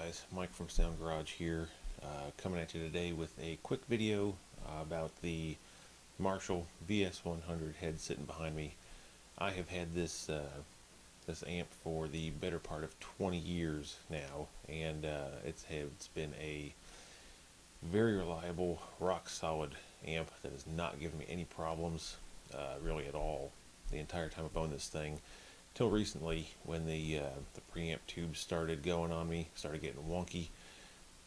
guys, Mike from Sound Garage here, coming at you today with a quick video about the Marshall VS100 head sitting behind me. I have had this amp for the better part of 20 years now, and it's been a very reliable, rock solid amp that has not given me any problems really at all the entire time I've owned this thing. Till recently, when the preamp tubes started going on me, started getting wonky,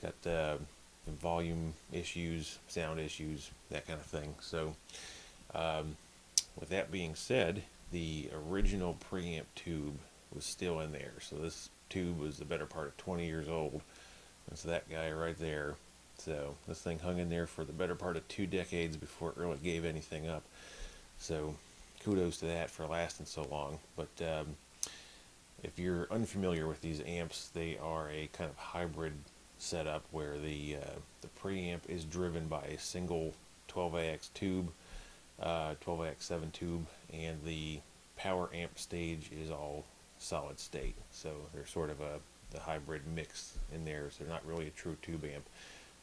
got volume issues, sound issues, that kind of thing. So with that being said, the original preamp tube was still in there. So this tube was the better part of 20 years old. That's that guy right there. So this thing hung in there for the better part of 2 decades before it really gave anything up. So kudos to that for lasting so long. But if you're unfamiliar with these amps, they are a kind of hybrid setup where the preamp is driven by a single 12AX tube, 12AX7 tube, and the power amp stage is all solid state. So they're sort of the hybrid mix in there. So they're not really a true tube amp,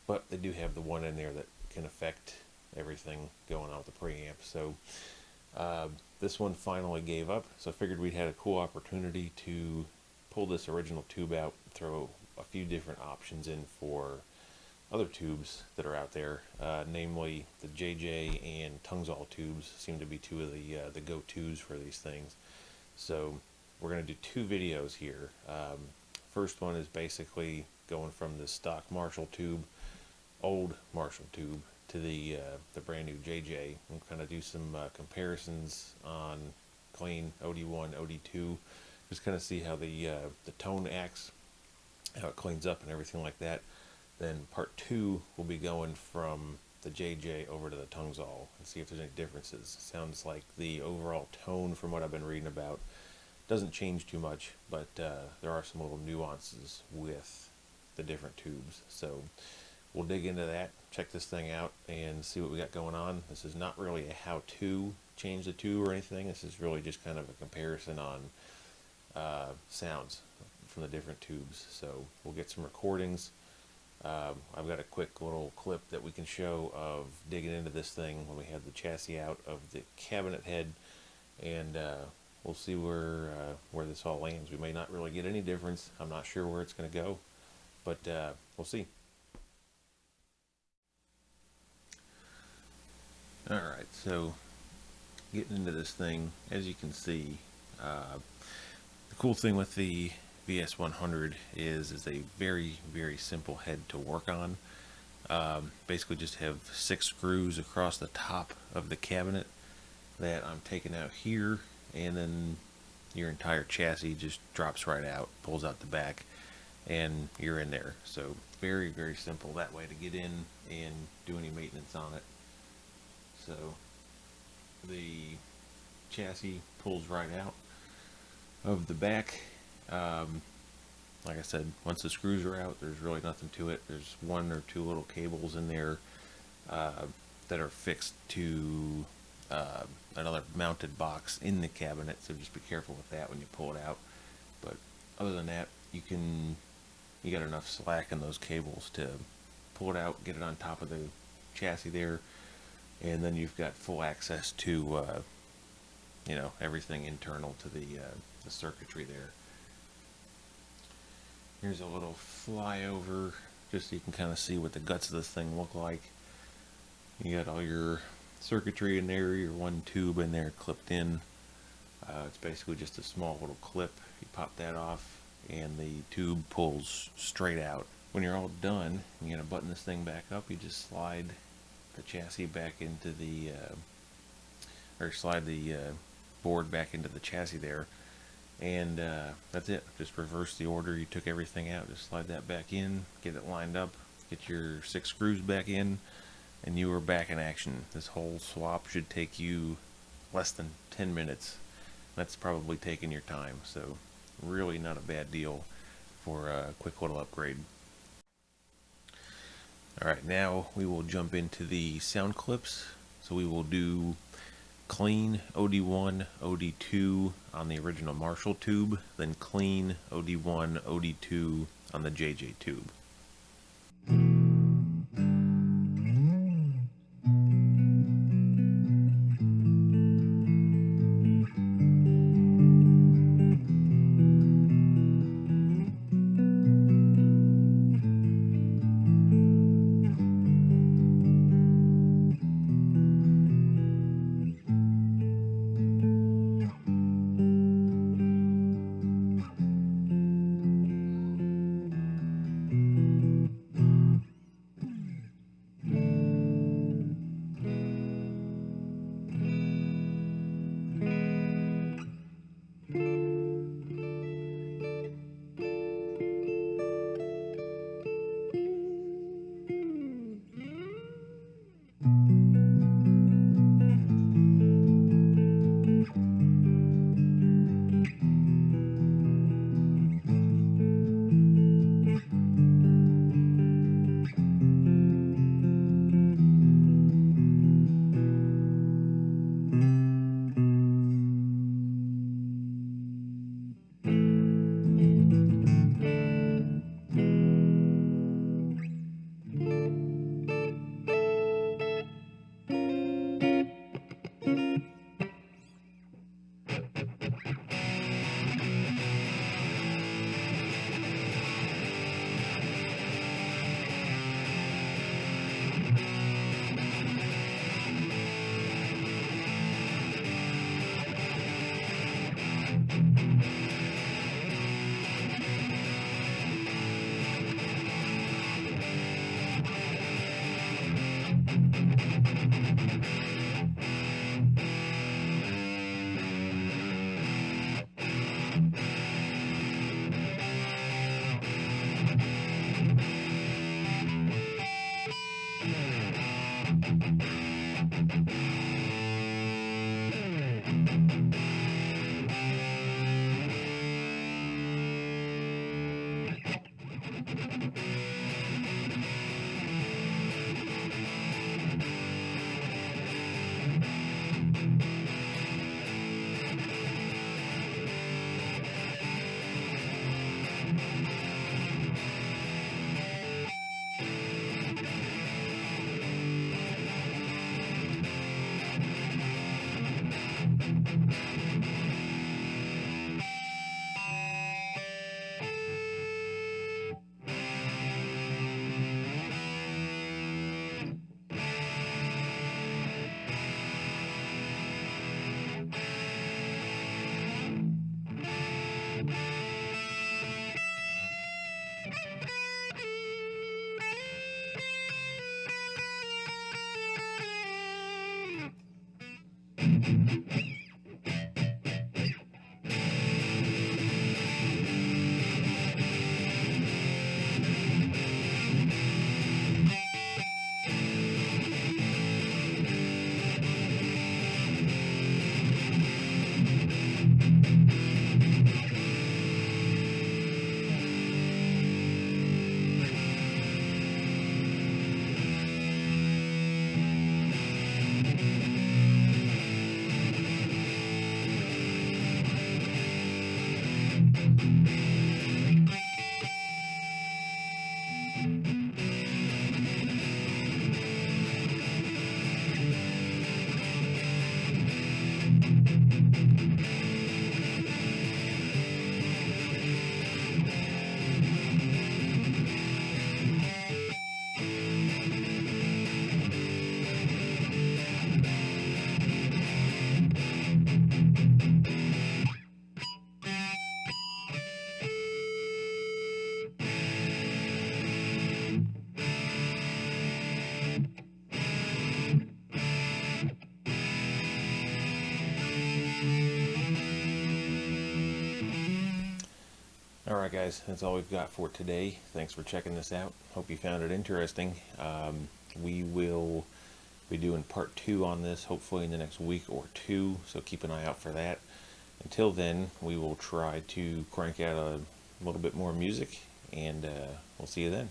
but they do have the one in there that can affect everything going on with the preamp. So this one finally gave up, so I figured we'd had a cool opportunity to pull this original tube out, throw a few different options in for other tubes that are out there, namely the JJ and Tung-Sol tubes seem to be two of the go-tos for these things. So we're going to do 2 videos here. First one is basically going from the stock Marshall tube, old Marshall tube, to the brand new JJ, and kind of do some comparisons on clean OD1, OD2, just kind of see how the tone acts, how it cleans up and everything like that. Then part 2 will be going from the JJ over to the Tung-Sol and see if there's any differences. Sounds like the overall tone from what I've been reading about doesn't change too much, but there are some little nuances with the different tubes. So we'll dig into that, check this thing out, and see what we got going on. This is not really a how-to change the tube or anything. This is really just kind of a comparison on sounds from the different tubes. So we'll get some recordings. I've got a quick little clip that we can show of digging into this thing when we have the chassis out of the cabinet head, and we'll see where this all lands. We may not really get any difference. I'm not sure where it's going to go, but we'll see. Alright, so getting into this thing, as you can see, the cool thing with the VS100 is a very, very simple head to work on. Basically just have 6 screws across the top of the cabinet that I'm taking out here, and then your entire chassis just drops right out, pulls out the back, and you're in there. So very, very simple that way to get in and do any maintenance on it. So the chassis pulls right out of the back. Like I said, once the screws are out, there's really nothing to it. There's 1 or 2 little cables in there that are fixed to another mounted box in the cabinet, so just be careful with that when you pull it out. But other than that, you got enough slack in those cables to pull it out, get it on top of the chassis there, and then you've got full access to everything internal to the circuitry there. Here's a little flyover just so you can kind of see what the guts of this thing look like. You got all your circuitry in there, your 1 tube in there clipped in. It's basically just a small little clip. You pop that off and the tube pulls straight out. When you're all done, you're going to button this thing back up. You just slide the chassis back into the slide the board back into the chassis there, and that's it. Just reverse the order you took everything out. Just slide that back in, get it lined up, get your 6 screws back in, and you are back in action. This whole swap should take you less than 10 minutes. That's probably taking your time, so really not a bad deal for a quick little upgrade. Alright, now we will jump into the sound clips. So we will do clean OD1, OD2 on the original Marshall tube, then clean OD1, OD2 the JJ tube. Alright guys, that's all we've got for today. Thanks for checking this out. Hope you found it interesting. We will be doing part 2 on this hopefully in the next week or 2, so keep an eye out for that. Until then, we will try to crank out a little bit more music, and we'll see you then.